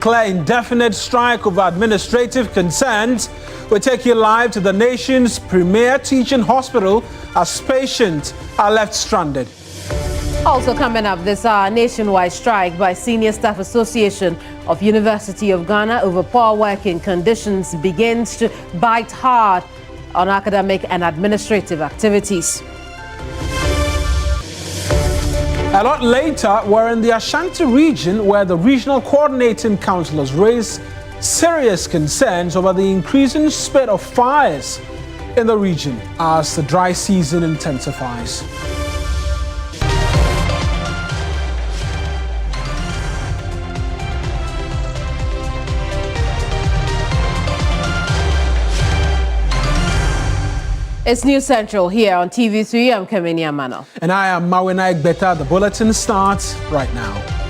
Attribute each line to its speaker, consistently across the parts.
Speaker 1: Declare indefinite strike over administrative concerns. We take you live to the nation's premier teaching hospital as patients are left stranded.
Speaker 2: Also coming up this hour, nationwide strike by Senior Staff Association of University of Ghana over poor working conditions begins to bite hard on academic and administrative activities.
Speaker 1: A lot later, we're in the Ashanti region where the regional coordinating councillors raised serious concerns over the increasing spate of fires in the region as the dry season intensifies.
Speaker 2: It's News Central here on TV3. I'm Kamini Amano.
Speaker 1: And I am Mawina Egbeta. The bulletin starts right now.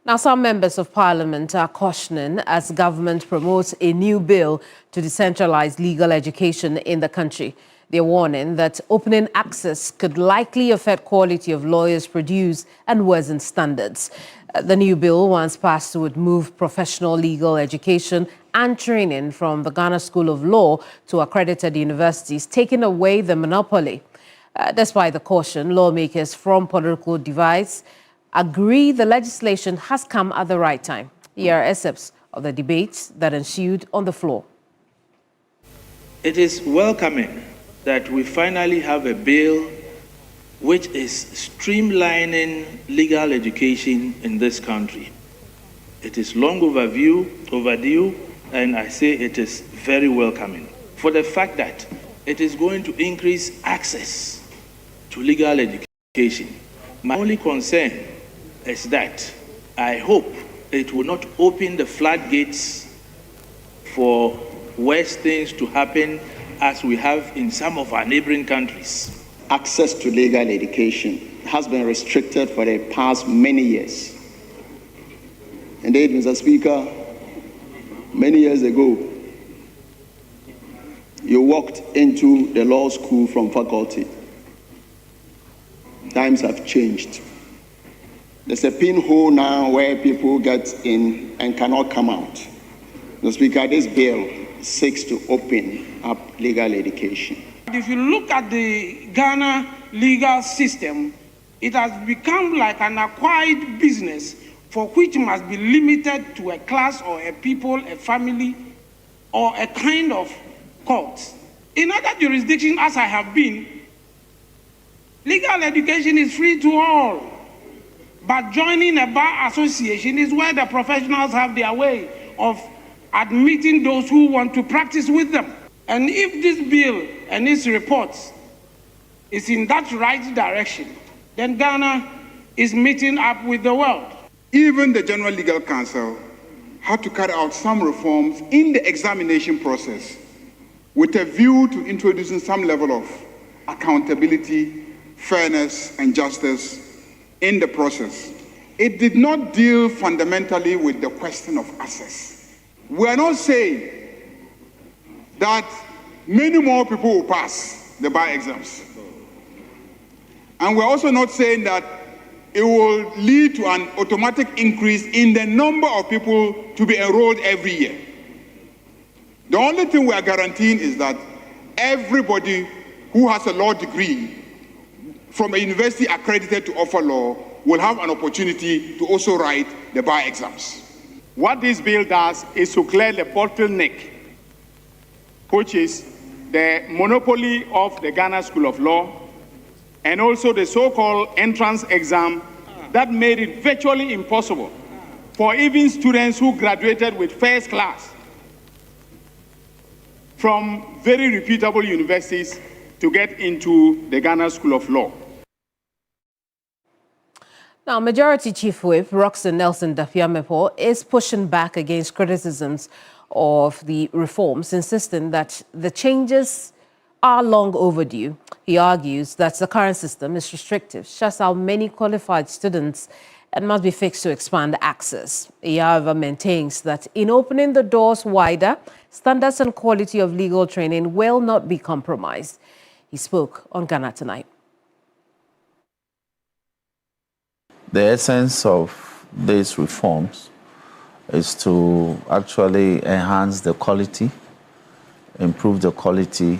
Speaker 2: Now, some members of parliament are cautioning as government promotes a new bill to decentralize legal education in the country. They're warning that opening access could likely affect quality of lawyers produced and worsen standards. The new bill, once passed, would move professional legal education and training from the Ghana School of Law to accredited universities, taking away the monopoly. Despite the caution, lawmakers from political divides agree the legislation has come at the right time. Here are excerpts of the debates that ensued on the floor.
Speaker 3: It is welcoming that we finally have a bill which is streamlining legal education in this country. It is long overdue, and I say it is very welcoming for the fact that it is going to increase access to legal education. My only concern is that I hope it will not open the floodgates for worse things to happen as we have in some of our neighboring countries.
Speaker 4: Access to legal education has been restricted for the past many years. Indeed, Mr. Speaker, many years ago, you walked into the law school from faculty. Times have changed. There's a pinhole now where people get in and cannot come out. Mr. Speaker, this bill seeks to open up legal education.
Speaker 5: If you look at the Ghana legal system, it has become like an acquired business for which must be limited to a class or a people, a family, or a kind of court. In other jurisdictions, as I have been, legal education is free to all. But joining a bar association is where the professionals have their way of admitting those who want to practice with them. And if this bill and its reports is in that right direction, then Ghana is meeting up with the world.
Speaker 6: Even the General Legal Council had to carry out some reforms in the examination process with a view to introducing some level of accountability, fairness, and justice in the process. It did not deal fundamentally with the question of access. We are not saying that many more people will pass the bar exams. And we're also not saying that it will lead to an automatic increase in the number of people to be enrolled every year. The only thing we are guaranteeing is that everybody who has a law degree from a university accredited to offer law will have an opportunity to also write the bar exams.
Speaker 7: What this bill does is to clear the bottleneck, which is the monopoly of the Ghana School of Law, and also the so-called entrance exam that made it virtually impossible for even students who graduated with first class from very reputable universities to get into the Ghana School of Law.
Speaker 2: Now, Majority Chief Whip Roxanne Nelson Dafiamepo is pushing back against criticisms of the reforms, insisting that the changes are long overdue. He argues that the current system is restrictive, shows how many qualified students and must be fixed to expand access. He, however, maintains that in opening the doors wider, standards and quality of legal training will not be compromised. He spoke on Ghana Tonight.
Speaker 8: The essence of these reforms is to actually enhance the quality, improve the quality,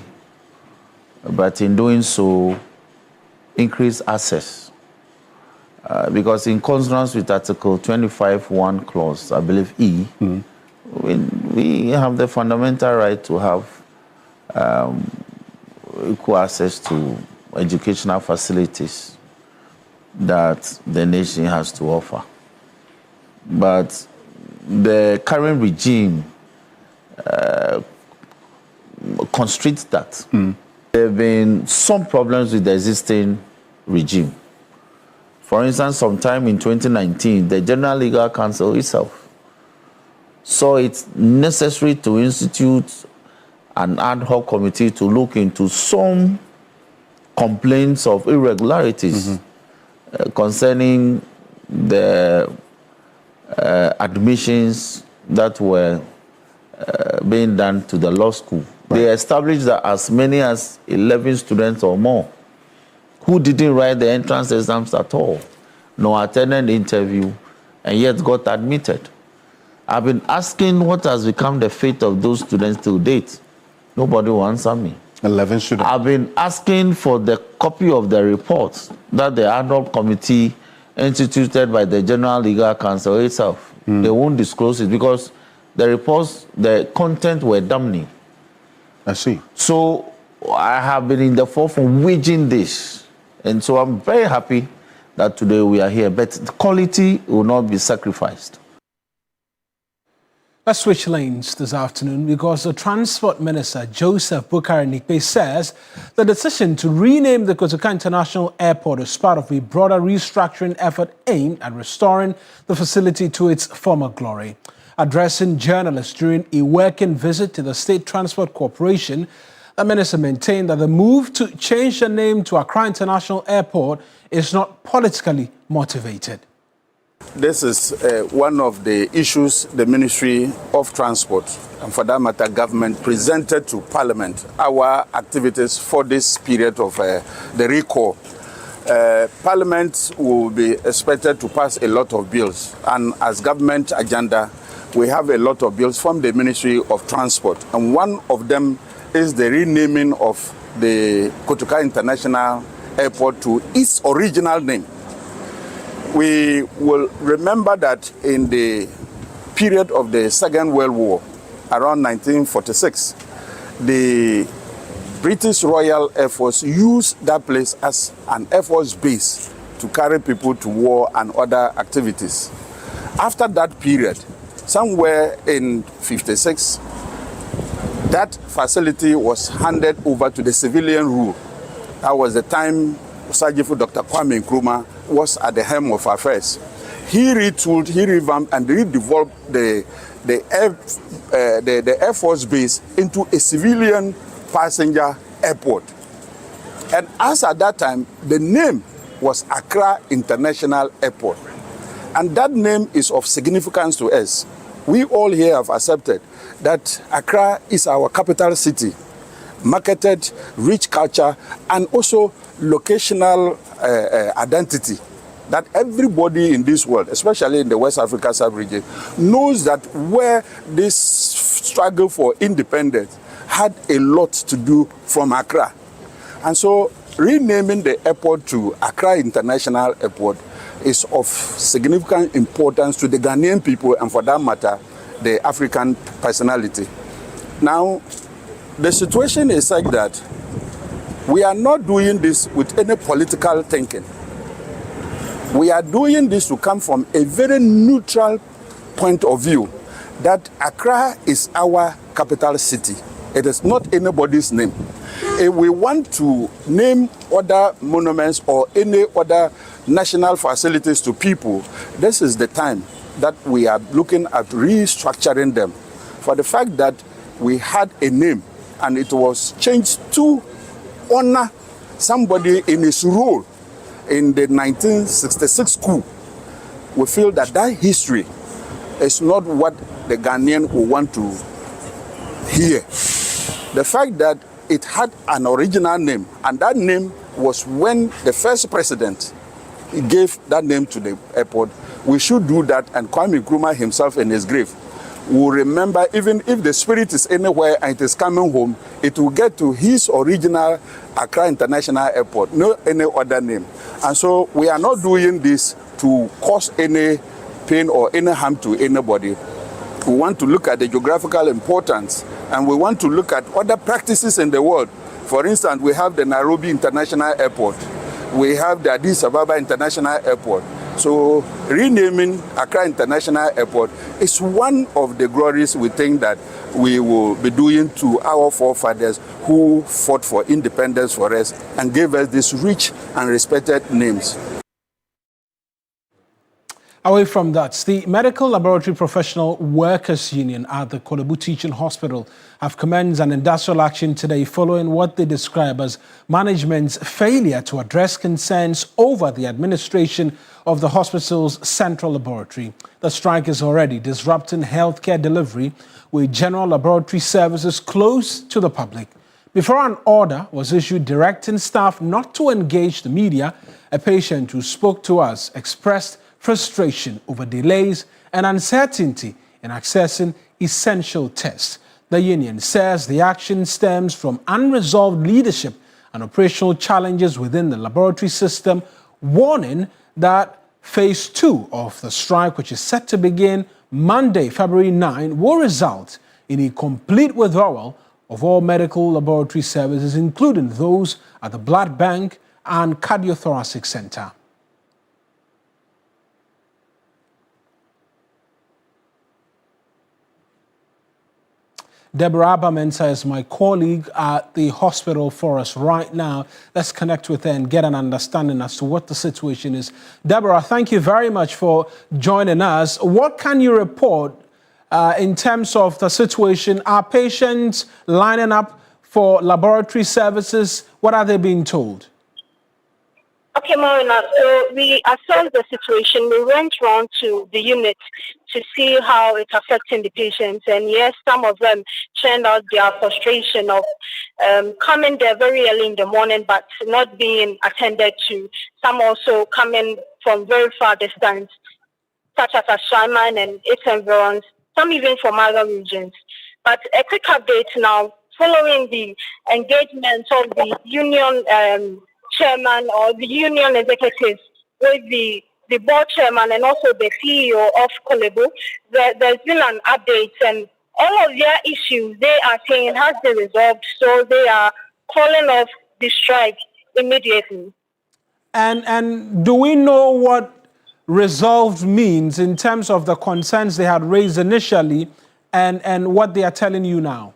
Speaker 8: but in doing so, increase access. Because in consonance with Article 25(1) clause, I believe E, we have the fundamental right to have equal access to educational facilities that the nation has to offer. But the current regime constricts that. There have been some problems with the existing regime. For instance, sometime in 2019, the General Legal Council itself saw it necessary to institute an ad hoc committee to look into some complaints of irregularities concerning the admissions that were being done to the law school. Right. They established that as many as 11 students or more who didn't write the entrance exams at all, nor attended the interview, and yet got admitted. I've been asking what has become the fate of those students till date. Nobody will answer me.
Speaker 9: 11 students.
Speaker 8: I've been asking for the copy of the report that the ad hoc committee instituted by the General Legal Council itself. They won't disclose it because the reports, the content were damning.
Speaker 9: I see.
Speaker 8: So I have been in the forefront waging this. And so I'm very happy that today we are here. But the quality will not be sacrificed.
Speaker 1: Let's switch lanes this afternoon because the Transport Minister, Joseph Boukary-Nikbé, says the decision to rename the Kotoka International Airport is part of a broader restructuring effort aimed at restoring the facility to its former glory. Addressing journalists during a working visit to the State Transport Corporation, the minister maintained that the move to change the name to Accra International Airport is not politically motivated.
Speaker 10: This is one of the issues the Ministry of Transport, and for that matter, government, presented to Parliament, our activities for this period of the recall. Parliament will be expected to pass a lot of bills, and as government agenda, we have a lot of bills from the Ministry of Transport, and one of them is the renaming of the Kotoka International Airport to its original name. We will remember that in the period of the Second World War, around 1946, the British Royal Air Force used that place as an Air Force base to carry people to war and other activities. After that period, somewhere in 56, that facility was handed over to the civilian rule. That was the time Sergeant Dr. Kwame Nkrumah was at the helm of affairs. He retooled, he revamped, and redeveloped the Air Force base into a civilian passenger airport. And as at that time, the name was Accra International Airport. And that name is of significance to us. We all here have accepted that Accra is our capital city, marketed, rich culture, and also locational identity that everybody in this world, especially in the West Africa sub-region, knows that where this struggle for independence had a lot to do from Accra. And so renaming the airport to Accra International Airport is of significant importance to the Ghanaian people and, for that matter, the African personality. Now, the situation is like that we are not doing this with any political thinking. We are doing this to come from a very neutral point of view that Accra is our capital city. It is not anybody's name. If we want to name other monuments or any other national facilities to people, this is the time that we are looking at restructuring them. For the fact that we had a name and it was changed to honor somebody in his role in the 1966 coup. We feel that that history is not what the Ghanaian will want to hear. The fact that it had an original name, and that name was when the first president gave that name to the airport, we should do that, and Kwame Nkrumah himself in his grave will remember, even if the spirit is anywhere and it is coming home, it will get to his original Accra International Airport, no any other name. And so we are not doing this to cause any pain or any harm to anybody. We want to look at the geographical importance, and we want to look at other practices in the world. For instance, we have the Nairobi International Airport. We have the Addis Ababa International Airport. So renaming Accra International Airport is one of the glories we think that we will be doing to our forefathers who fought for independence for us and gave us these rich and respected names.
Speaker 1: Away from that, the Medical Laboratory Professional Workers Union at the Kolebu Teaching Hospital have commenced an industrial action today following what they describe as management's failure to address concerns over the administration of the hospital's central laboratory. The strike is already disrupting healthcare delivery with general laboratory services close to the public. Before an order was issued directing staff not to engage the media, a patient who spoke to us expressed frustration over delays and uncertainty in accessing essential tests. The union says the action stems from unresolved leadership and operational challenges within the laboratory system, warning that phase 2 of the strike, which is set to begin Monday, February 9, will result in a complete withdrawal of all medical laboratory services, including those at the Blood Bank and Cardiothoracic Center. Deborah Abamensa is my colleague at the hospital for us right now. Let's connect with her and get an understanding as to what the situation is. Deborah, thank you very much for joining us. What can you report in terms of the situation? Are patients lining up for laboratory services? What are they being told?
Speaker 11: Okay, Marina, so we assessed the situation. We went round to the unit to see how it's affecting the patients. And yes, some of them turned out their frustration of coming there very early in the morning, but not being attended to. Some also coming from very far distance, such as Ashaiman and its environs, some even from other regions. But a quick update now, following the engagement of the union chairman or the union executives with the board chairman and also the CEO of Kolebu, there's been an update, and all of their issues they are saying has been resolved, so they are calling off the strike immediately.
Speaker 1: And do we know what resolved means in terms of the concerns they had raised initially and what they are telling you now?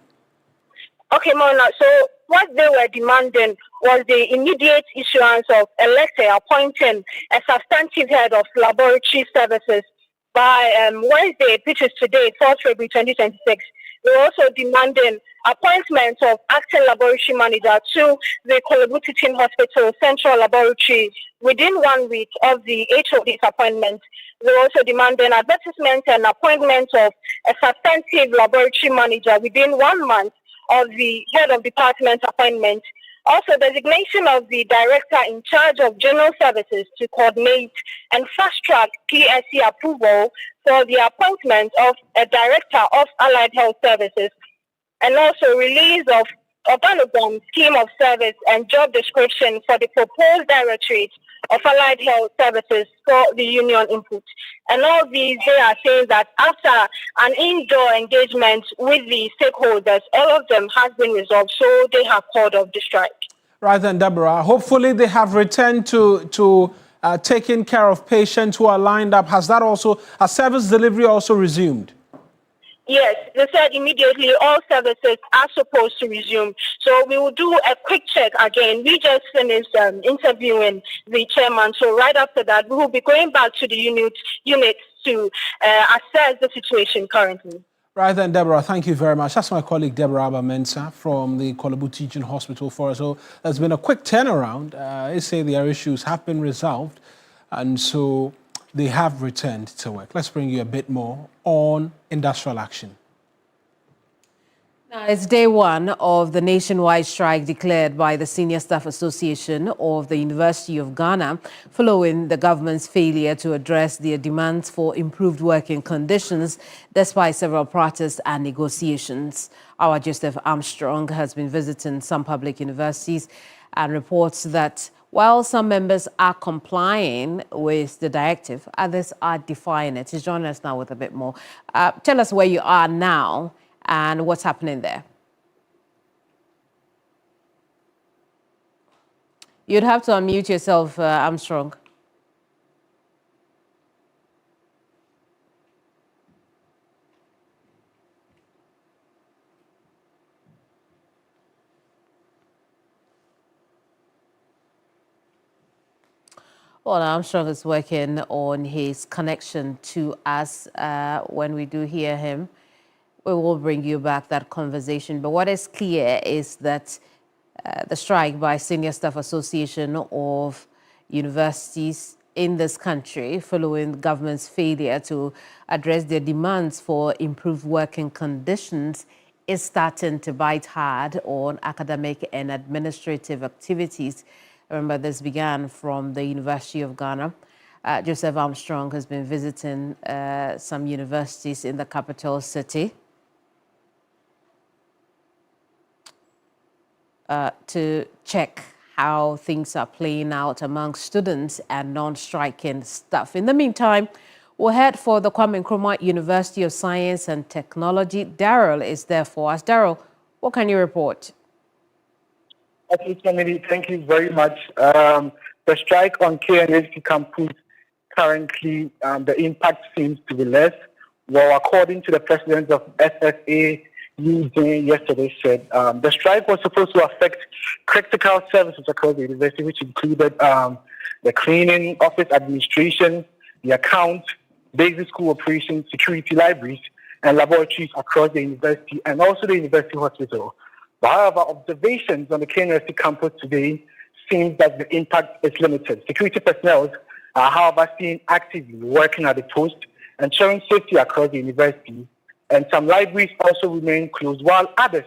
Speaker 1: Okay,
Speaker 11: Mona, so what they were demanding was the immediate issuance of a letter appointing a substantive head of laboratory services by Wednesday, which is today, 4th February 2026. They were also demanding appointment of acting laboratory manager to the Kolebu Teaching Hospital Central Laboratory within 1 week of the HOD's appointment. They were also demanding advertisement and appointment of a substantive laboratory manager within 1 month of the head of department appointment. Also, designation of the director in charge of general services to coordinate and fast-track PSC approval for the appointment of a director of allied health services, and also release of organogram, scheme of service, and job description for the proposed directorate of allied health services for the union input. And all these, they are saying that after an indoor engagement with the stakeholders, all of them has been resolved, so they have called off the strike.
Speaker 1: Right then, Deborah, hopefully they have returned to taking care of patients who are lined up. Has service delivery also resumed?
Speaker 11: Yes, they said immediately all services are supposed to resume. So we will do a quick check again. We just finished interviewing the chairman. So right after that, we will be going back to the units to assess the situation currently. Right.
Speaker 1: Right then, Deborah, thank you very much. That's my colleague, Deborah Abba-Mensah from the Kolebu Teaching Hospital for us. So there's been a quick turnaround. They say their issues have been resolved, and so they have returned to work. Let's bring you a bit more on industrial action.
Speaker 2: Now, it's day one of the nationwide strike declared by the Senior Staff Association of the University of Ghana following the government's failure to address their demands for improved working conditions despite several protests and negotiations. Our Joseph Armstrong has been visiting some public universities and reports that while some members are complying with the directive, others are defying it. He's joining us now with a bit more. Tell us where you are now and what's happening there. You'd have to unmute yourself, Armstrong. Well, Armstrong is working on his connection to us. When we do hear him, we will bring you back that conversation. But what is clear is that the strike by Senior Staff Association of Universities in this country following the government's failure to address their demands for improved working conditions is starting to bite hard on academic and administrative activities. Remember, this began from the University of Ghana. Joseph Armstrong has been visiting some universities in the capital city to check how things are playing out among students and non-striking staff. In the meantime, we'll head for the Kwame Nkrumah University of Science and Technology. Daryl is there for us. Daryl, what can you report?
Speaker 12: Okay, Kennedy, thank you very much. The strike on KNUST campus currently, the impact seems to be less. Well, according to the president of SSA, yesterday said the strike was supposed to affect critical services across the university, which included the cleaning, office administration, the accounts, basic school operations, security libraries, and laboratories across the university, and also the university hospital. But however, observations on the KNUST campus today seems that the impact is limited. Security personnel are, however, seen actively working at the post, ensuring safety across the university. And some libraries also remain closed, while others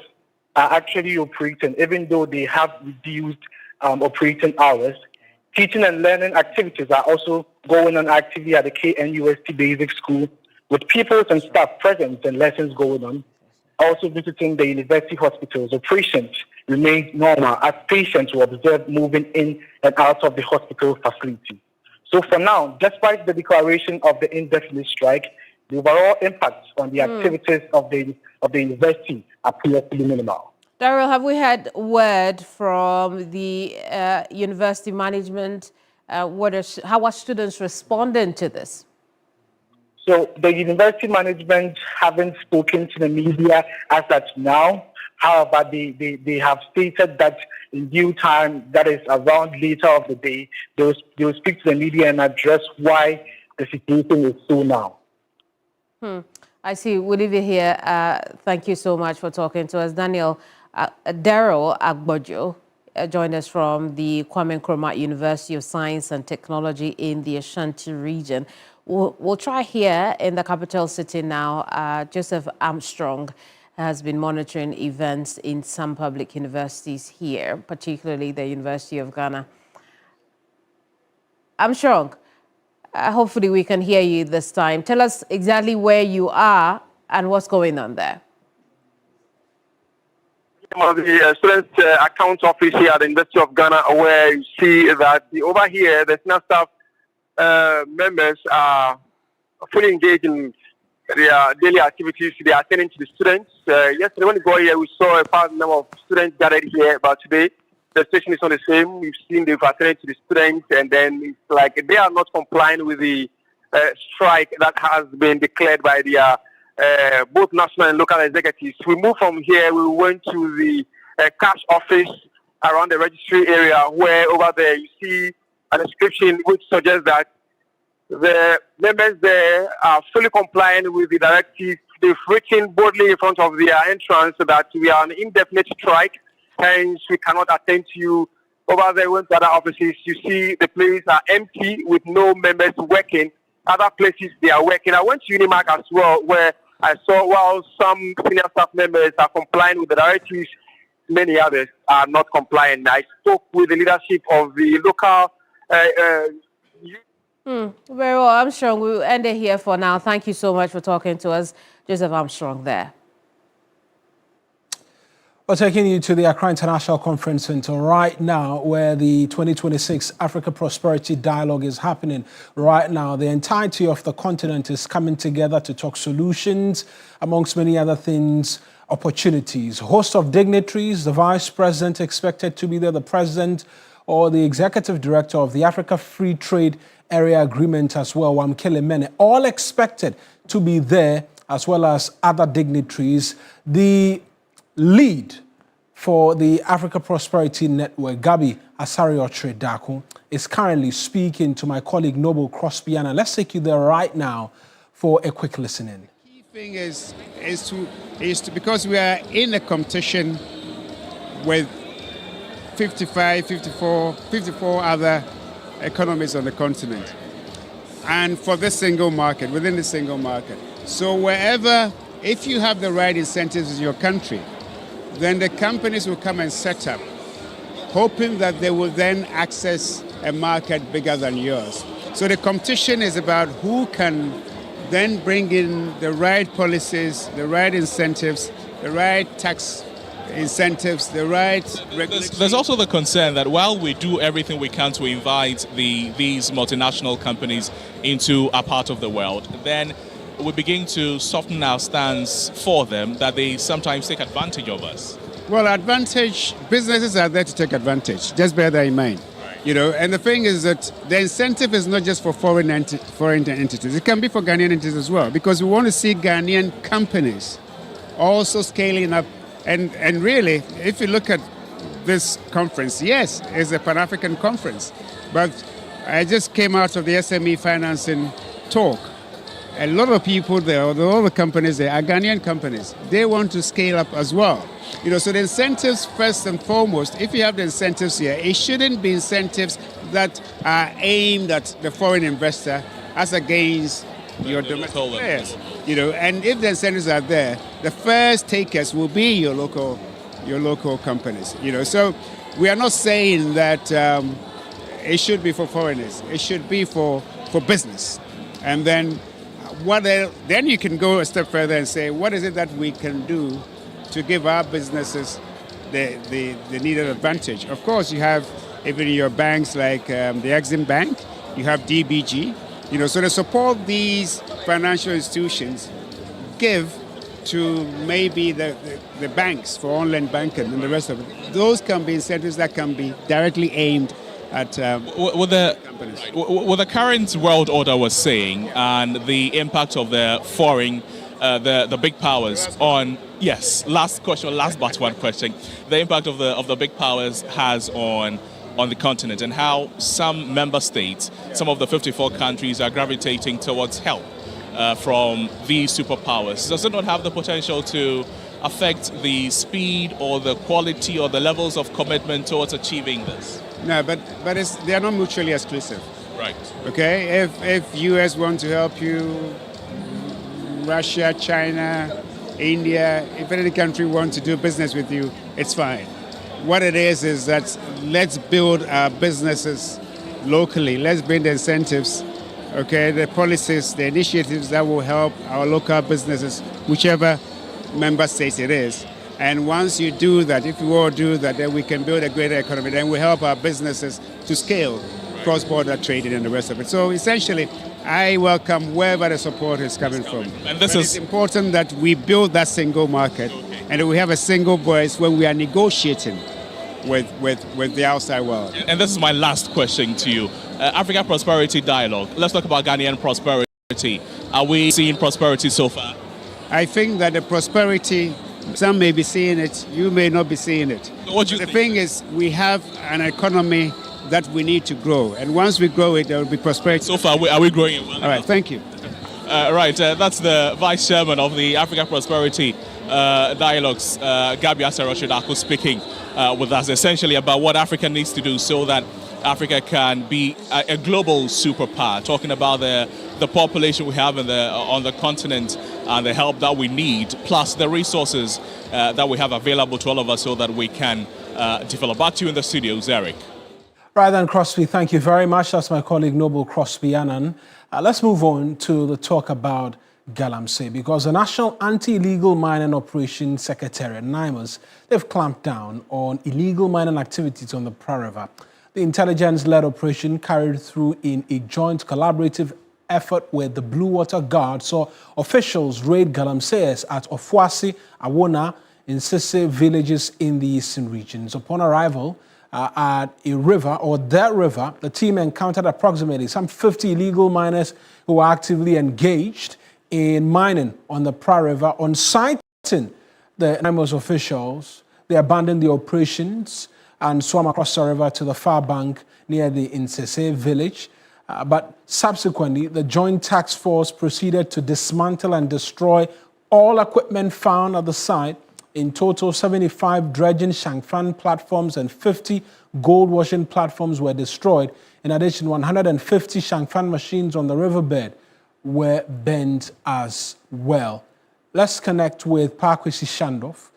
Speaker 12: are actually operating, even though they have reduced operating hours. Teaching and learning activities are also going on actively at the KNUST Basic School, with pupils and staff present and lessons going on. Also visiting the university hospitals, operations remain normal as patients were observed moving in and out of the hospital facility. So for now, despite the declaration of the indefinite strike, the overall impact on the activities of the university appears to be minimal.
Speaker 2: Daryl, have we had word from the university management? How are students responding to this?
Speaker 12: So the university management haven't spoken to the media as at now. However, they have stated that in due time, that is around later of the day, they will speak to the media and address why the situation is so now.
Speaker 2: I see. We'll leave it here. Thank you so much for talking to us. Daniel, Daryl Agbojo joined us from the Kwame Nkrumah University of Science and Technology in the Ashanti region. We'll try here in the capital city now. Joseph Armstrong has been monitoring events in some public universities here, particularly the University of Ghana. Armstrong, hopefully we can hear you this time. Tell us exactly where you are and what's going on there.
Speaker 13: The student account office here at the University of Ghana, where you see that over here, the senior staff members are fully engaged in their daily activities. They are attending to the students. Yesterday, when we got here, we saw a part number of students gathered here, but today, the situation is not the same. We've seen they've attended to the students, and then it's like they are not complying with the strike that has been declared by their both national and local executives. We moved from here, we went to the cash office around the registry area, where over there you see a description which suggests that the members there are fully compliant with the directive they've written boldly in front of their entrance that we are on indefinite strike, hence we cannot attend to you. Over there, went to other offices, you see the places are empty with no members working. Other places they are working. I went to Unimark as well, where I saw while some senior staff members are complying with the directives, many others are not complying. I spoke with the leadership of the local.
Speaker 2: Very well, Armstrong. We'll end it here for now. Thank you so much for talking to us, Joseph Armstrong there.
Speaker 1: We're taking you to the Accra International Conference Center right now, where the 2026 Africa Prosperity Dialogue is happening right now. The entirety of the continent is coming together to talk solutions, amongst many other things, opportunities. A host of dignitaries, the vice president expected to be there, the president or the executive director of the Africa Free Trade Area Agreement as well, Wamkele Mene, all expected to be there, as well as other dignitaries. The lead for the Africa Prosperity Network, Gabi Asari Daku, is currently speaking to my colleague Noble Crosbyana. Let's take you there right now for a quick listening.
Speaker 14: The key thing is to because we are in a competition with 54 other economies on the continent, and for this single market, within the single market. So wherever, if you have the right incentives in your country, then the companies will come and set up, hoping that they will then access a market bigger than yours. So the competition is about who can then bring in the right policies, the right incentives, the right tax incentives, the right regulation.
Speaker 15: There's also the concern that while we do everything we can to invite these multinational companies into our part of the world, then we begin to soften our stance for them, that they sometimes take advantage of us.
Speaker 14: Well, businesses are there to take advantage. Just bear that in mind. Right. And the thing is that the incentive is not just for foreign entities. It can be for Ghanaian entities as well, because we want to see Ghanaian companies also scaling up. And really, if you look at this conference, yes, it's a Pan-African conference, but I just came out of the SME financing talk. A lot of people there, all the companies there are Ghanaian companies. They want to scale up as well. So the incentives, first and foremost, if you have the incentives here, it shouldn't be incentives that are aimed at the foreign investor as against your domestic players. And if the incentives are there, the first takers will be your local companies. So we are not saying that it should be for foreigners. It should be for business. And then then you can go a step further and say, what is it that we can do to give our businesses the needed advantage? Of course, you have even your banks like the Exim Bank, you have DBG, so to support these financial institutions, give to maybe the banks for online banking and the rest of it. Those can be incentives that can be directly aimed at
Speaker 15: with the current world order was saying, and the impact of the foreign, the big powers on, yes, last but one question, the impact of the big powers has on the continent, and how some member states, some of the 54 countries are gravitating towards help from these superpowers. Does it not have the potential to affect the speed or the quality or the levels of commitment towards achieving this?
Speaker 14: No, but they are not mutually exclusive.
Speaker 15: Right.
Speaker 14: Okay, if US want to help you, Russia, China, India, if any country wants to do business with you, it's fine. What it is that let's build our businesses locally. Let's bring the incentives, okay, the policies, the initiatives that will help our local businesses, whichever member state it is. And once you do that, if you all do that, then we can build a greater economy. Then we help our businesses to scale cross-border trading and the rest of it. So essentially, I welcome wherever the support is coming from.
Speaker 15: And
Speaker 14: it's important that we build that single market, and that we have a single voice when we are negotiating with the outside world.
Speaker 15: And this is my last question to you. Africa Prosperity Dialogue. Let's talk about Ghanaian prosperity. Are we seeing prosperity so far?
Speaker 14: I think that the prosperity, some may be seeing it, you may not be seeing it.
Speaker 15: So what do you think?
Speaker 14: The thing is, we have an economy that we need to grow. And once we grow it, there will be prosperity.
Speaker 15: So far, are we growing it well?
Speaker 14: All right, thank you.
Speaker 15: Right, that's the Vice Chairman of the Africa Prosperity Dialogues, Gabi Asarochidako, speaking with us essentially about what Africa needs to do so that Africa can be a global superpower, talking about the population we have on the continent and the help that we need, plus the resources that we have available to all of us so that we can develop. Back to you in the studios, Eric.
Speaker 1: Right then, Crosby, thank you very much. That's my colleague Noble Crosby Annan. Let's move on to the talk about Galamsey, because the National Anti-Illegal Mining Operations Secretariat, NIMOS, they've clamped down on illegal mining activities on the Pra River. The intelligence-led operation carried through in a joint collaborative effort with the Blue Water Guard saw officials raid Galamseyers at Ofuasi, Awona, and Sisse villages in the eastern regions. Upon arrival at a river, or that river, the team encountered approximately some 50 illegal miners who were actively engaged in mining on the Pra River. On citing the NIMOS officials, they abandoned the operations and swam across the river to the far bank near the Insese village. But subsequently, the Joint Task Force proceeded to dismantle and destroy all equipment found at the site. In total, 75 dredging Shangfan platforms and 50 gold washing platforms were destroyed. In addition, 150 Shangfan machines on the riverbed were burned as well. Let's connect with Pakwesi Shandoff,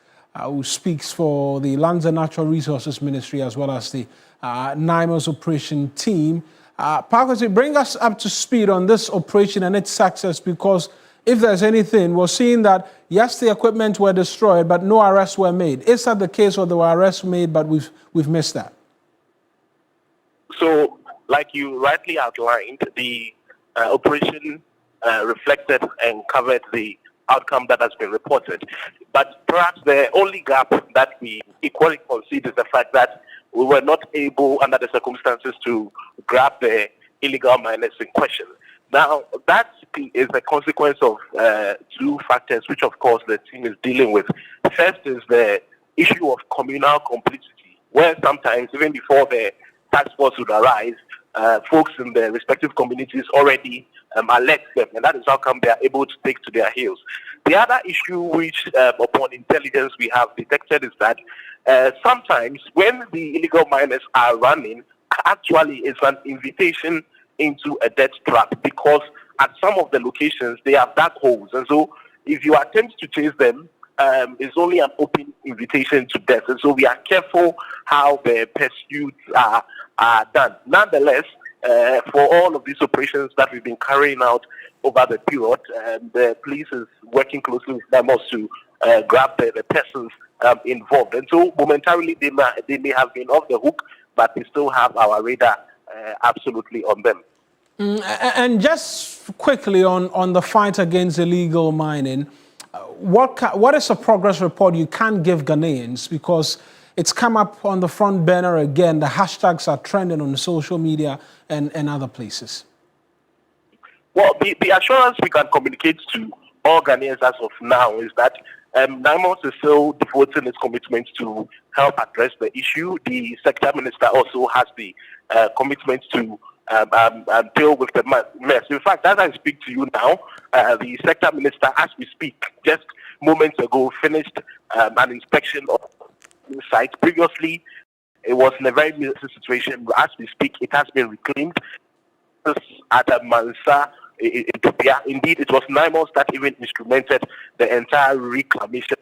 Speaker 1: who speaks for the Lands and Natural Resources Ministry as well as the NIMOS operation team. Pakwesi, bring us up to speed on this operation and its success, because if there's anything, we're seeing that, yes, the equipment were destroyed, but no arrests were made. Is that the case, or there were arrests made, but we've missed that?
Speaker 16: So, like you rightly outlined, the operation reflected and covered the outcome that has been reported. But perhaps the only gap that we equally concede is the fact that we were not able, under the circumstances, to grab the illegal miners in question. Now, that is a consequence of two factors, which, of course, the team is dealing with. First is the issue of communal complicity, where sometimes, even before the task force would arise, folks in the respective communities already alert them, and that is how come they are able to take to their heels. The other issue which, upon intelligence, we have detected is that sometimes when the illegal miners are running, actually it's an invitation into a death trap, because at some of the locations they have dark holes, and so if you attempt to chase them, it's only an open invitation to death. And so we are careful how the pursuits are done. Nonetheless, for all of these operations that we've been carrying out over the period, the police is working closely with them to grab the persons involved. And so momentarily they may have been off the hook, but we still have our radar absolutely on them.
Speaker 1: And just quickly on the fight against illegal mining, what is a progress report you can give Ghanaians? Because it's come up on the front burner again. The hashtags are trending on social media and other places.
Speaker 16: Well, the assurance we can communicate to all Ghanaians as of now is that NIMOS is still devoting its commitment to help address the issue. The Sector Minister also has the commitment to deal with the mess. In fact, as I speak to you now, the Sector Minister, as we speak, just moments ago, finished an inspection of the site. Previously, it was in a very messy situation. As we speak, it has been reclaimed. At Mansa, Ethiopia. Indeed, it was NIMOS that even instrumented the entire reclamation.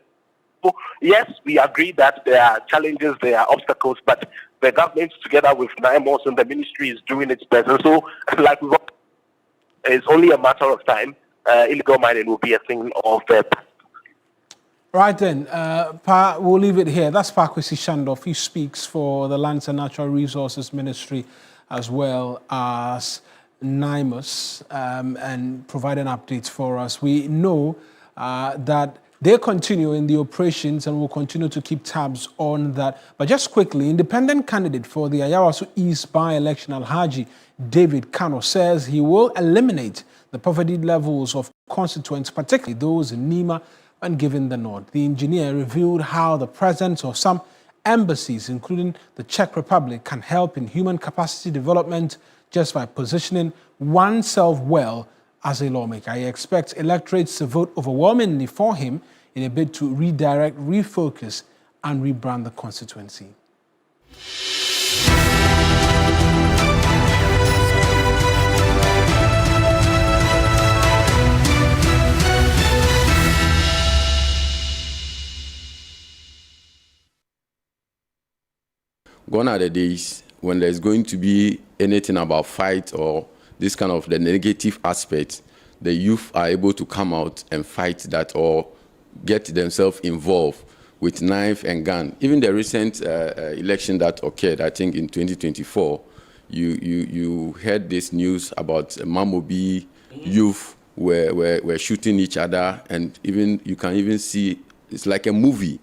Speaker 16: So, yes, we agree that there are challenges, there are obstacles, but the government, together with NIMOS and the ministry, is doing its best. And so, like we've it's only a matter of time. Illegal mining will be a thing of the past.
Speaker 1: Right then, we'll leave it here. That's Pakwesi Shandoff. He speaks for the Lands and Natural Resources Ministry as well as NIMOS, and providing updates for us. We know that they continue in the operations and will continue to keep tabs on that. But just quickly, independent candidate for the Ayawasu East by-election, Alhaji David Kano, says he will eliminate the poverty levels of constituents, particularly those in Nima, and given the nod. The engineer revealed how the presence of some embassies, including the Czech Republic, can help in human capacity development just by positioning oneself well as a lawmaker. He expects electorates to vote overwhelmingly for him in a bid to redirect, refocus, and rebrand the constituency.
Speaker 17: Gone are the days when there's going to be anything about fight or this kind of the negative aspect. The youth are able to come out and fight that or get themselves involved with knife and gun. Even the recent election that occurred, I think in 2024, you heard this news about Mamobi youth were shooting each other, and even you can even see it's like a movie.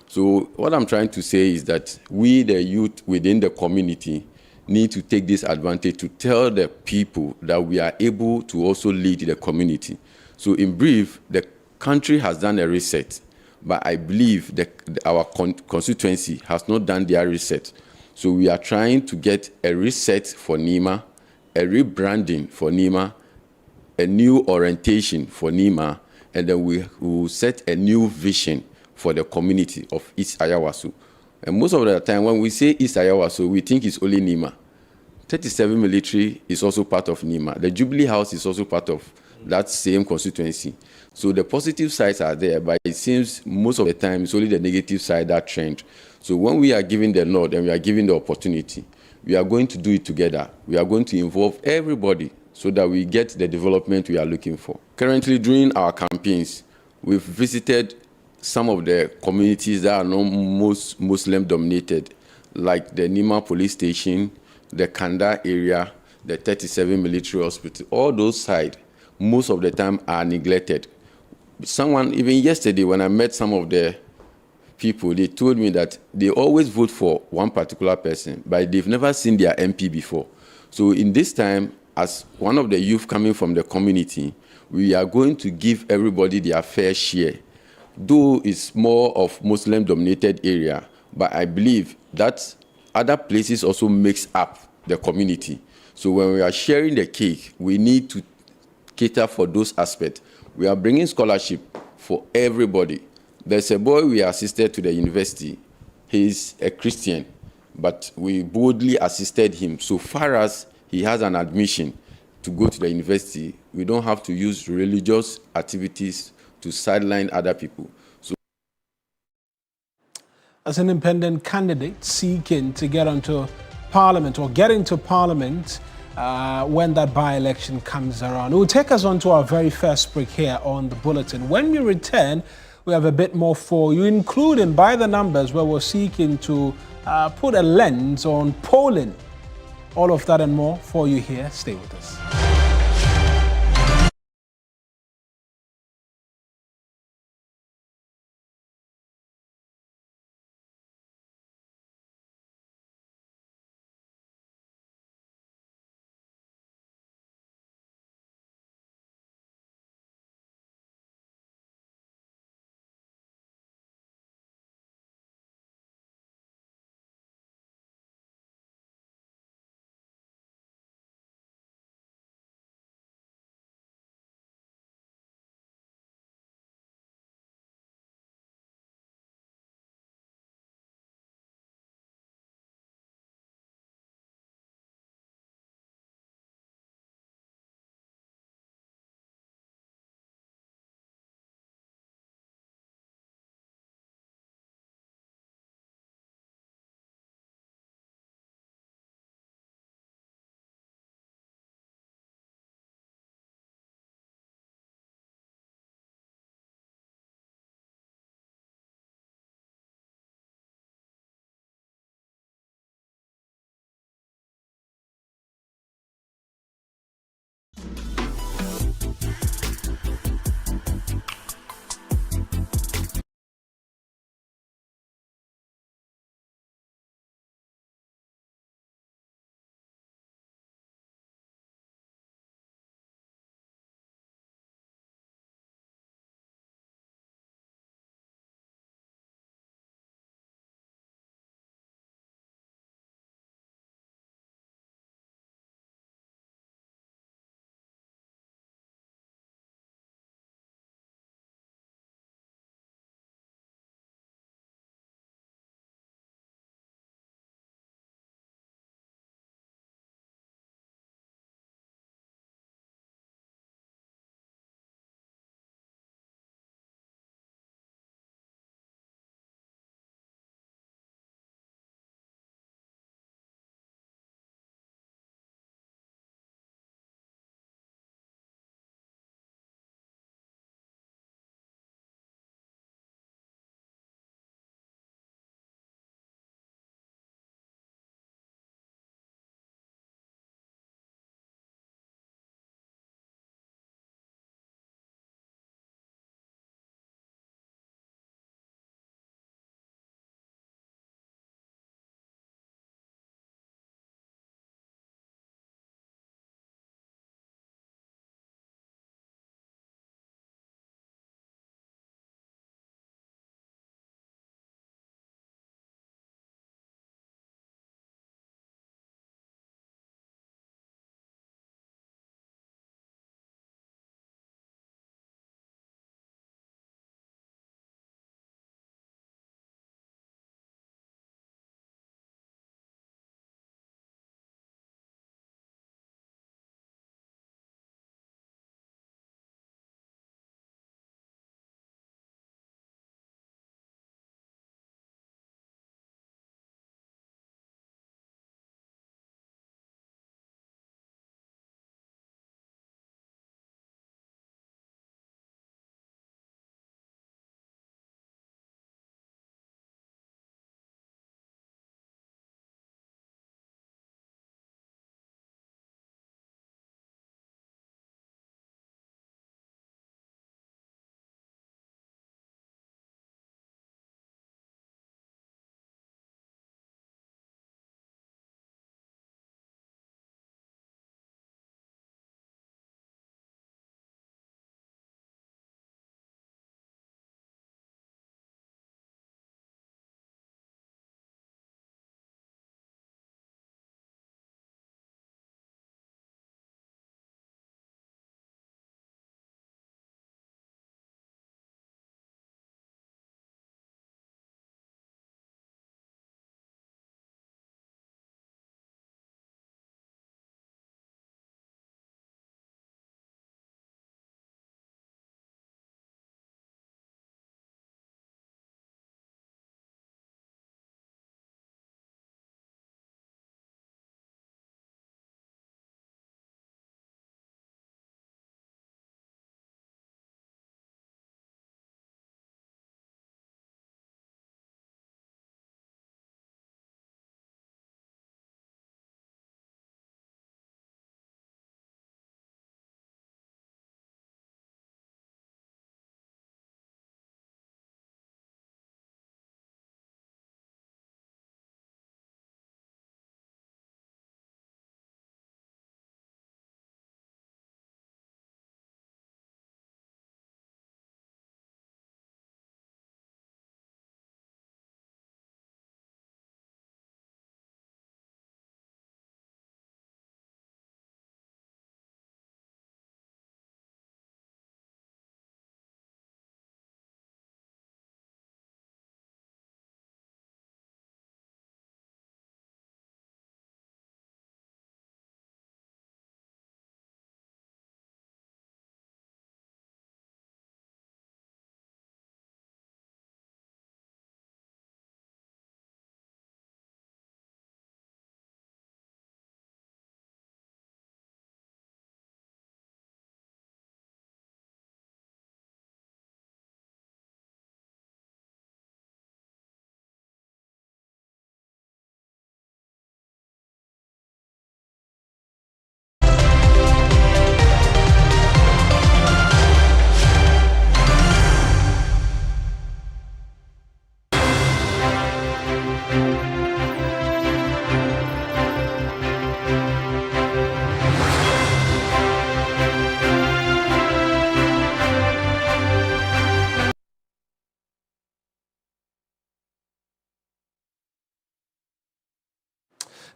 Speaker 17: So what I'm trying to say is that we, the youth within the community, need to take this advantage to tell the people that we are able to also lead the community. So in brief, the country has done a reset, but I believe that our constituency has not done their reset. So we are trying to get a reset for Nima, a rebranding for Nima, a new orientation for Nima, and then we will set a new vision for the community of East Ayawasu. And most of the time when we say East Ayawasu, we think it's only Nima. 37 military is also part of Nima. The Jubilee House is also part of that same constituency. So the positive sides are there, but it seems most of the time it's only the negative side that trend. So when we are giving the nod and we are giving the opportunity, we are going to do it together. We are going to involve everybody so that we get the development we are looking for. Currently, during our campaigns, we've visited some of the communities that are not most Muslim-dominated, like the Nima police station, the Kanda area, the 37 military hospital. All those sides, most of the time, are neglected. Someone, even yesterday, when I met some of the people, they told me that they always vote for one particular person, but they've never seen their MP before. So in this time, as one of the youth coming from the community, we are going to give everybody their fair share. Though it's more of Muslim-dominated area, but I believe that other places also makes up the community. So when we are sharing the cake, we need to cater for those aspects. We are bringing scholarship for everybody. There's a boy we assisted to the university. He's a Christian, but we boldly assisted him. So far as he has an admission to go to the university, we don't have to use religious activities to sideline other people. So,
Speaker 1: as an independent candidate seeking to get onto Parliament or get into Parliament when that by-election comes around. It will take us on to our very first break here on the Bulletin. When we return, we have a bit more for you, including by the numbers where we're seeking to put a lens on polling. All of that and more for you here. Stay with us.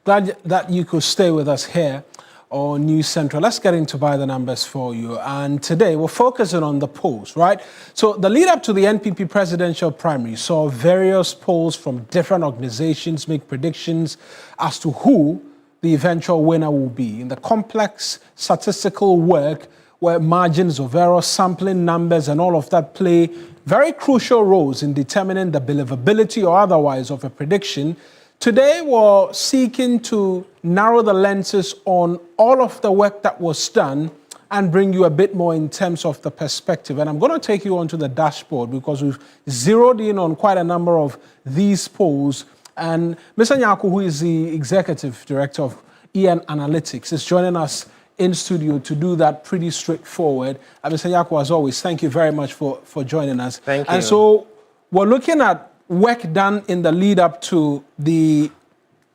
Speaker 1: Glad that you could stay with us here on News Central. Let's get into by the numbers for you. And today we're focusing on the polls, right? So the lead up to the NPP presidential primary saw various polls from different organizations make predictions as to who the eventual winner will be in the complex statistical work where margins of error, sampling numbers, and all of that play very crucial roles in determining the believability or otherwise of a prediction. Today, we're seeking to narrow the lenses on all of the work that was done and bring you a bit more in terms of the perspective. And I'm going to take you onto the dashboard because we've zeroed in on quite a number of these polls. And Mr. Nyaku, who is the Executive Director of EN Analytics, is joining us in studio to do that pretty straightforward. And Mr. Nyaku, as always, thank you very much for joining us.
Speaker 18: Thank you.
Speaker 1: And so we're looking at work done in the lead up to the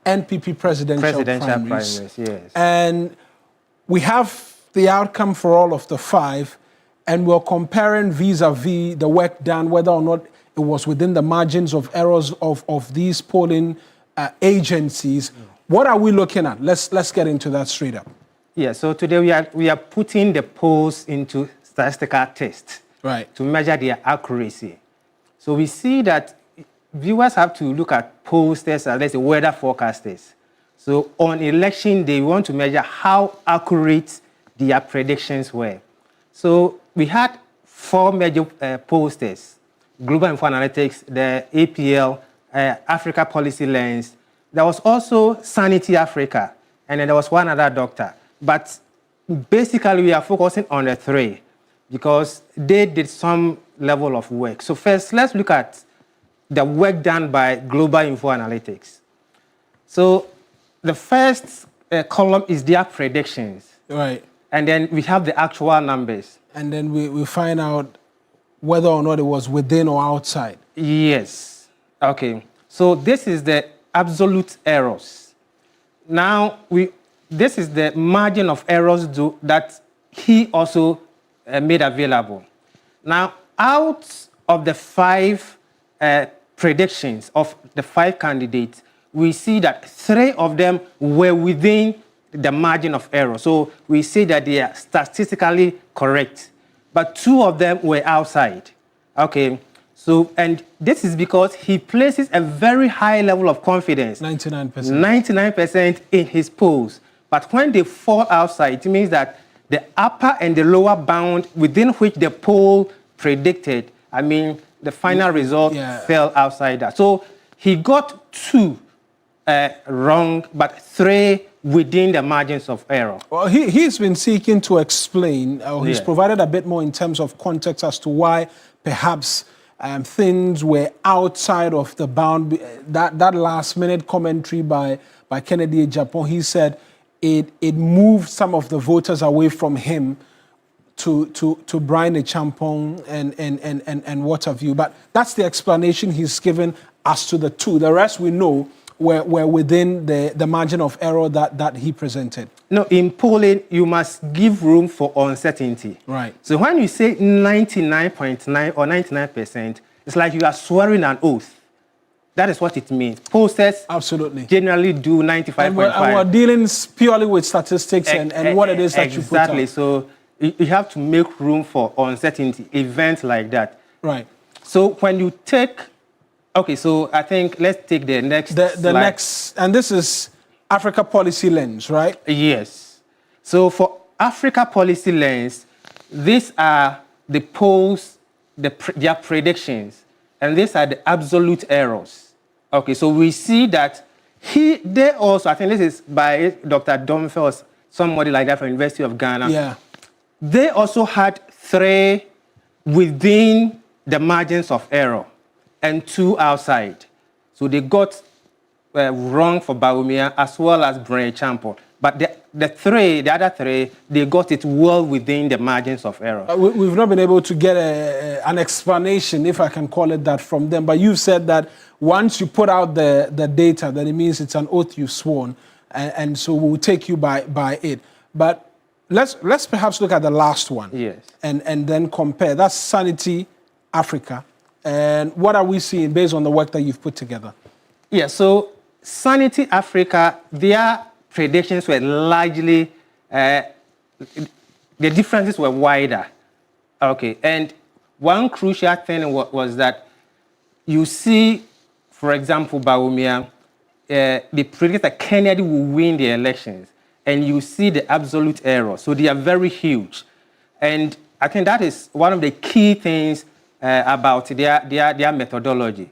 Speaker 1: NPP presidential primaries.
Speaker 18: Yes.
Speaker 1: And we have the outcome for all of the 5, and we're comparing vis-a-vis the work done, whether or not it was within the margins of errors of these polling agencies. What are we looking at? Let's get into that straight up.
Speaker 18: Yeah, so today we are putting the polls into statistical tests,
Speaker 1: right,
Speaker 18: to measure their accuracy. So we see that viewers have to look at pollsters and let's say weather forecasters. So on election day, we want to measure how accurate their predictions were. So we had 4 major pollsters: Global Info Analytics, the APL, Africa Policy Lens. There was also Sanity Africa, and then there was one other doctor. But basically, we are focusing on the 3 because they did some level of work. So first, let's look at the work done by Global Info Analytics. So the first column is their predictions.
Speaker 1: Right.
Speaker 18: And then we have the actual numbers.
Speaker 1: And then we find out whether or not it was within or outside.
Speaker 18: Yes. Okay. So this is the absolute errors. Now, this is the margin of errors that he also made available. Now, out of the 5 predictions of the 5 candidates, we see that 3 of them were within the margin of error. So we say that they are statistically correct, but 2 of them were outside. Okay, so, and this is because he places a very high level of confidence, 99% in his polls. But when they fall outside, it means that the upper and the lower bound within which the poll predicted, the final result fell outside that. So he got 2 wrong, but 3 within the margins of error.
Speaker 1: Well, he's been seeking to explain, or he's provided a bit more in terms of context as to why perhaps things were outside of the bound. That last-minute commentary by Kennedy Japan, he said it moved some of the voters away from him to Brian Champong and what have you. But that's the explanation he's given as to the 2. The rest we know were within the margin of error that he presented.
Speaker 18: No, in polling, you must give room for uncertainty.
Speaker 1: Right.
Speaker 18: So when you say 99.9 or 99%, it's like you are swearing an oath. That is what it means. Pollsters
Speaker 1: absolutely
Speaker 18: generally do 95.5.
Speaker 1: And we're dealing purely with statistics and what it is that you put out.
Speaker 18: Exactly. So you have to make room for uncertainty, events like that.
Speaker 1: Right.
Speaker 18: So when you take, okay, so I think let's take the next
Speaker 1: the next, and this is Africa Policy Lens, right?
Speaker 18: Yes. So for Africa Policy Lens, these are the polls, their predictions, and these are the absolute errors. Okay, so we see that they also, I think this is by Dr. Domfe or somebody like that from University of Ghana.
Speaker 1: Yeah.
Speaker 18: They also had 3 within the margins of error and 2 outside. So they got wrong for Baumia as well as Brian Champong. But the other 3, they got it well within the margins of error.
Speaker 1: We've not been able to get an explanation, if I can call it that, from them. But you've said that once you put out the data, then it means it's an oath you've sworn. And so we'll take you by it. But let's perhaps look at the last one.
Speaker 18: Yes.
Speaker 1: And then compare. That's Sanity Africa. And what are we seeing based on the work that you've put together?
Speaker 18: Yeah, so Sanity Africa, their predictions were largely, the differences were wider. Okay, and one crucial thing was that you see, for example, Bawumia, they predict that Kennedy will win the elections, and you see the absolute error. So they are very huge. And I think that is one of the key things about their methodology.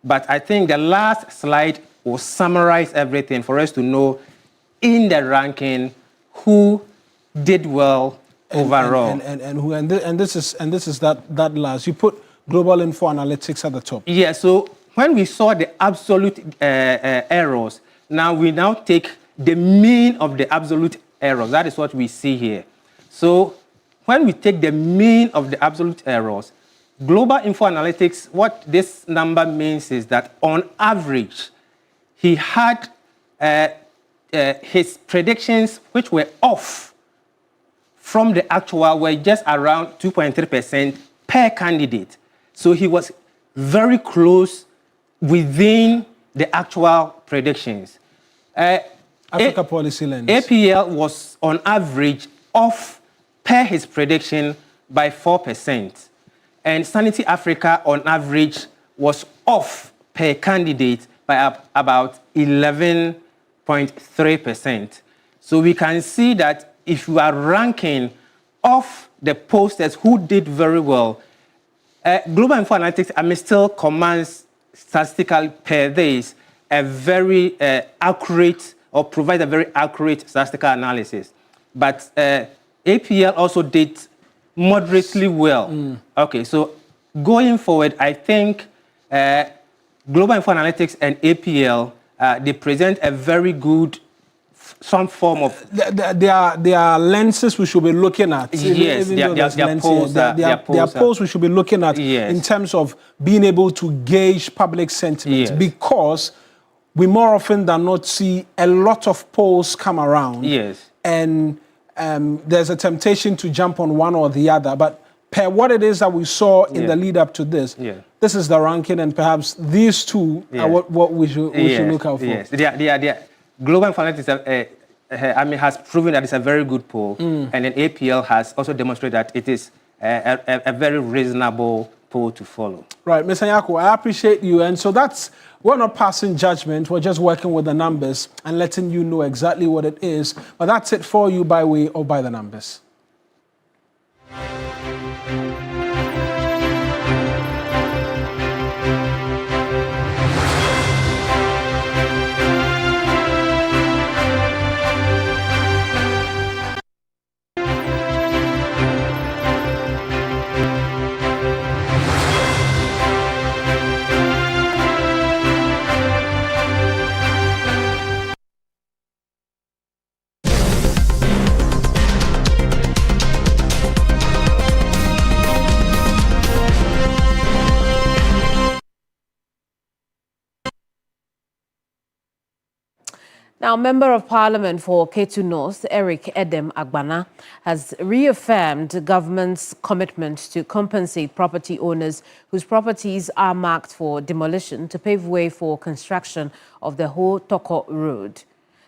Speaker 18: But I think the last slide will summarize everything for us to know in the ranking who did well overall.
Speaker 1: And this is that last. You put Global Info Analytics at the top.
Speaker 18: Yeah, so when we saw the absolute errors, now we take the mean of the absolute errors. That is what we see here. So when we take the mean of the absolute errors, Global Info Analytics, what this number means is that on average, he had his predictions, which were off from the actual, were just around 2.3% per candidate. So he was very close within the actual predictions.
Speaker 1: Africa Policy Lens.
Speaker 18: APL was on average off per his prediction by 4%. And Sanity Africa on average was off per candidate by about 11.3%. So we can see that if you are ranking off the posters who did very well, Global Info Analytics still commands statistical per days a very accurate, or provides a very accurate statistical analysis. But APL also did moderately well. Okay, so going forward, I think Global Info Analytics and APL, they present a very good, some form of...
Speaker 1: There are lenses we should be looking at.
Speaker 18: Yes, their
Speaker 1: polls we should be looking at in terms of being able to gauge public sentiment, because we more often than not see a lot of polls come around. And there's a temptation to jump on one or the other, but per what it is that we saw in the lead up to this, this is the ranking, and perhaps these two are what we should look out for.
Speaker 18: Yes, Global Info Analytics has proven that it's a very good poll, and then APL has also demonstrated that it is a very reasonable poll to follow.
Speaker 1: Right, Mr. Nyako, I appreciate you, and so we're not passing judgment, we're just working with the numbers and letting you know exactly what it is, but that's it for you by way or by the numbers.
Speaker 2: Now, Member of Parliament for Ketu North, Eric Edem Agbana, has reaffirmed the government's commitment to compensate property owners whose properties are marked for demolition to pave way for construction of the Ho Toko Road.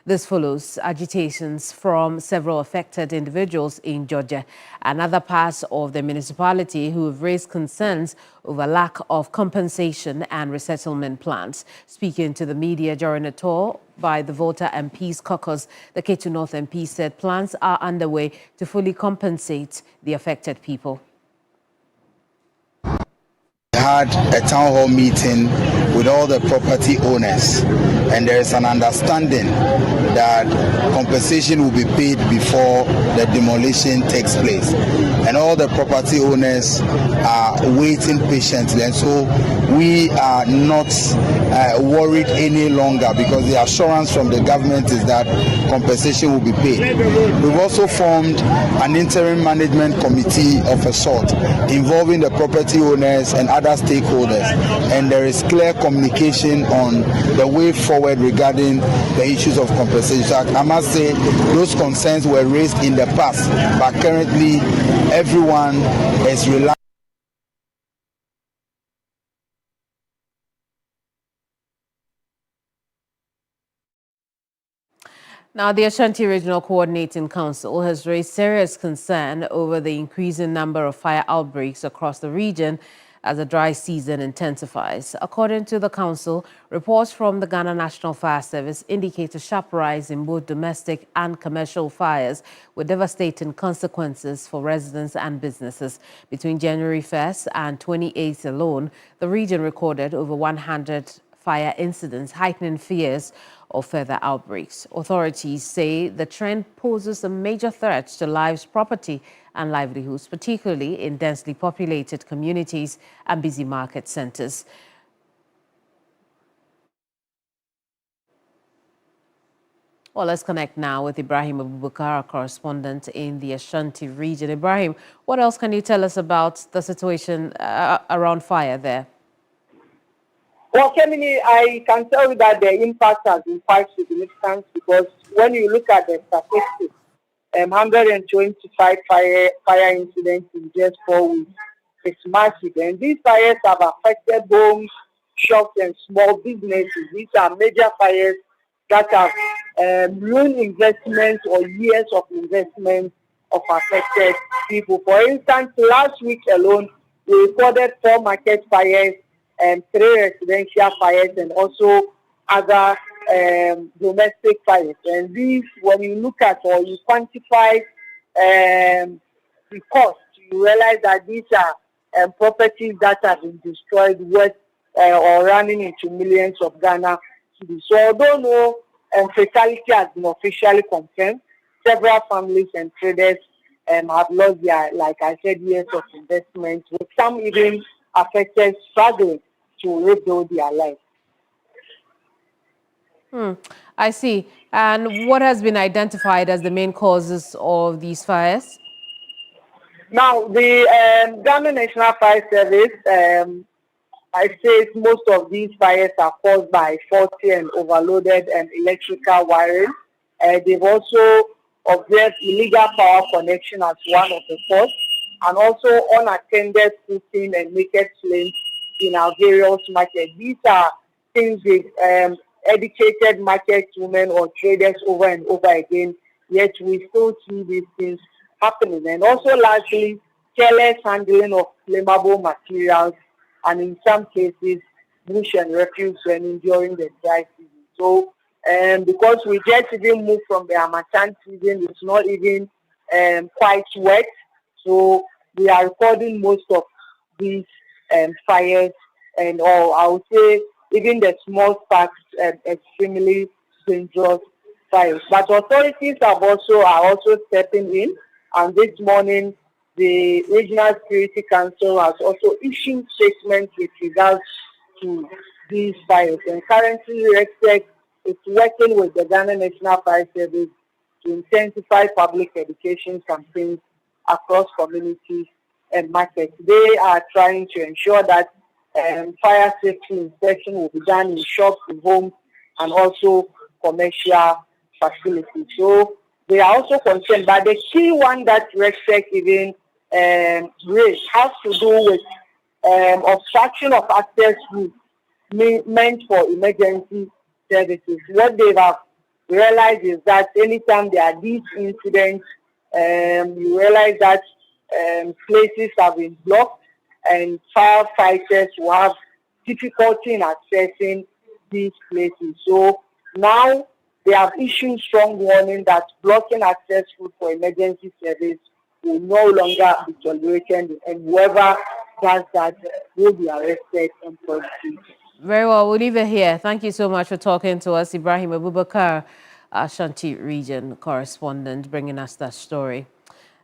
Speaker 2: This follows agitations from several affected individuals in Georgia and other parts of the municipality who have raised concerns over lack of compensation and resettlement plans. Speaking to the media during a tour by the Volta and Peace Caucus, the Ketu North MP said plans are underway to fully compensate the affected people.
Speaker 19: Had a town hall meeting with all the property owners, and there is an understanding that compensation will be paid before the demolition takes place, and all the property owners are waiting patiently, and so we are not worried any longer, because the assurance from the government is that compensation will be paid. We've also formed an interim management committee of a sort involving the property owners and other stakeholders, and there is clear communication on the way forward regarding the issues of compensation. So I must say those concerns were raised in the past, but currently everyone is relying
Speaker 2: Now, the Ashanti Regional Coordinating Council has raised serious concern over the increasing number of fire outbreaks across the region as the dry season intensifies. According to the council, reports from the Ghana National Fire Service indicate a sharp rise in both domestic and commercial fires with devastating consequences for residents and businesses. Between January 1st and 28th alone, the region recorded over 100 fire incidents, heightening fears of further outbreaks. Authorities say the trend poses a major threat to lives, property, and livelihoods, particularly in densely populated communities and busy market centers. Well, let's connect now with Ibrahim Abubakar, our correspondent in the Ashanti region. Ibrahim, what else can you tell us about the situation around fire there?
Speaker 20: Well, Kemini, I can tell you that the impact has been quite significant because when you look at the statistics, 125 fire incidents in just 4 weeks, it's massive. And these fires have affected homes, shops, and small businesses. These are major fires that have ruined investments or years of investment of affected people. For instance, last week alone, we recorded 4 market fires and 3 residential fires and also other domestic fires. And these, when you look at or you quantify the cost, you realize that these are properties that have been destroyed worth or running into millions of Ghana cedis. So although no fatality has been officially confirmed, several families and traders have lost their, like I said, years of investment, with some even affected struggling to rebuild their life.
Speaker 2: I see. And what has been identified as the main causes of these fires?
Speaker 20: Now, the Ghana National Fire Service, I say most of these fires are caused by faulty and overloaded electrical wiring. They've also observed illegal power connection as one of the causes, and also unattended cooking and naked flames in our various markets. These are things with educated market women or traders over and over again, yet we still see these things happening. And also largely careless handling of flammable materials, and in some cases bush and refuse burning during the dry season. So because we just even moved from the Harmattan season, it's not even quite wet, so we are recording most of these fires, and I would say even the small sparks, extremely dangerous fires. But authorities are also stepping in, and this morning the Regional Security Council has also issued statements with regards to these fires. And currently, RESTEC is working with the Ghana National Fire Service to intensify public education campaigns across communities and markets. They are trying to ensure that fire safety inspection will be done in shops, in homes, and also commercial facilities. So they are also concerned, but the key one that RESTEC even raised has to do with obstruction of access routes meant for emergency services. What they have realized is that anytime there are these incidents, you realize that places have been blocked and firefighters will have difficulty in accessing these places. So now they have issued strong warning that blocking access route for emergency service will no longer be tolerated, and whoever does that will be arrested and prosecuted.
Speaker 2: Very well, we'll leave it here. Thank you so much for talking to us, Ibrahim Abubakar, Ashanti region correspondent, bringing us that story.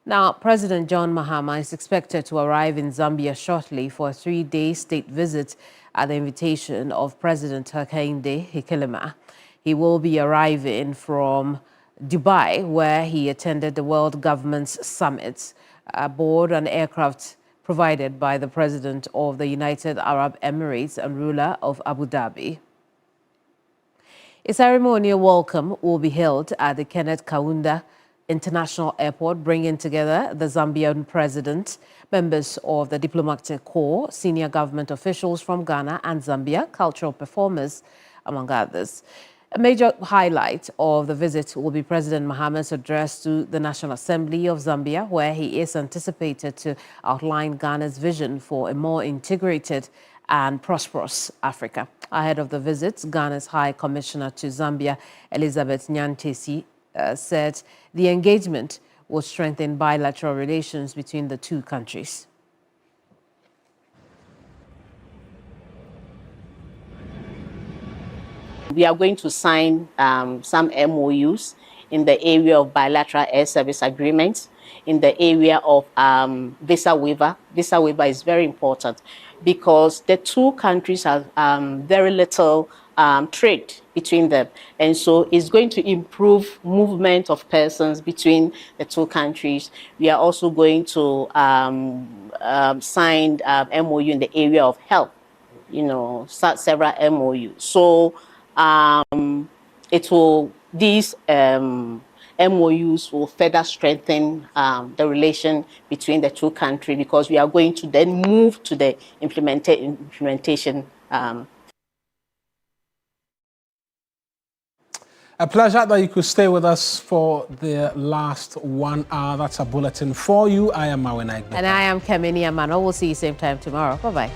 Speaker 2: Now, President John Mahama is expected to arrive in Zambia shortly for a 3-day state visit at the invitation of President Hakainde Hichilema. He will be arriving from Dubai, where he attended the World Government's Summit aboard an aircraft provided by the President of the United Arab Emirates and ruler of Abu Dhabi. A ceremonial welcome will be held at the Kenneth Kaunda International Airport, bringing together the Zambian president, members of the diplomatic corps, senior government officials from Ghana and Zambia, cultural performers, among others. A major highlight of the visit will be President Mahamad's address to the National Assembly of Zambia, where he is anticipated to outline Ghana's vision for a more integrated and prosperous Africa. Ahead of the visit, Ghana's High Commissioner to Zambia, Elizabeth Nyantesi, said the engagement will strengthen bilateral relations between the two countries.
Speaker 21: We are going to sign some MOUs in the area of bilateral air service agreements, in the area of visa waiver. Visa waiver is very important because the two countries have very little trade between them. And so it's going to improve movement of persons between the two countries. We are also going to sign MOU in the area of health, several MOUs. So these MOUs will further strengthen the relation between the two countries because we are going to then move to the implementation.
Speaker 1: A pleasure that you could stay with us for the last 1 hour. That's a bulletin for you. I am Mawena.
Speaker 2: And I am Kemini Amano. We'll see you same time tomorrow. Bye-bye.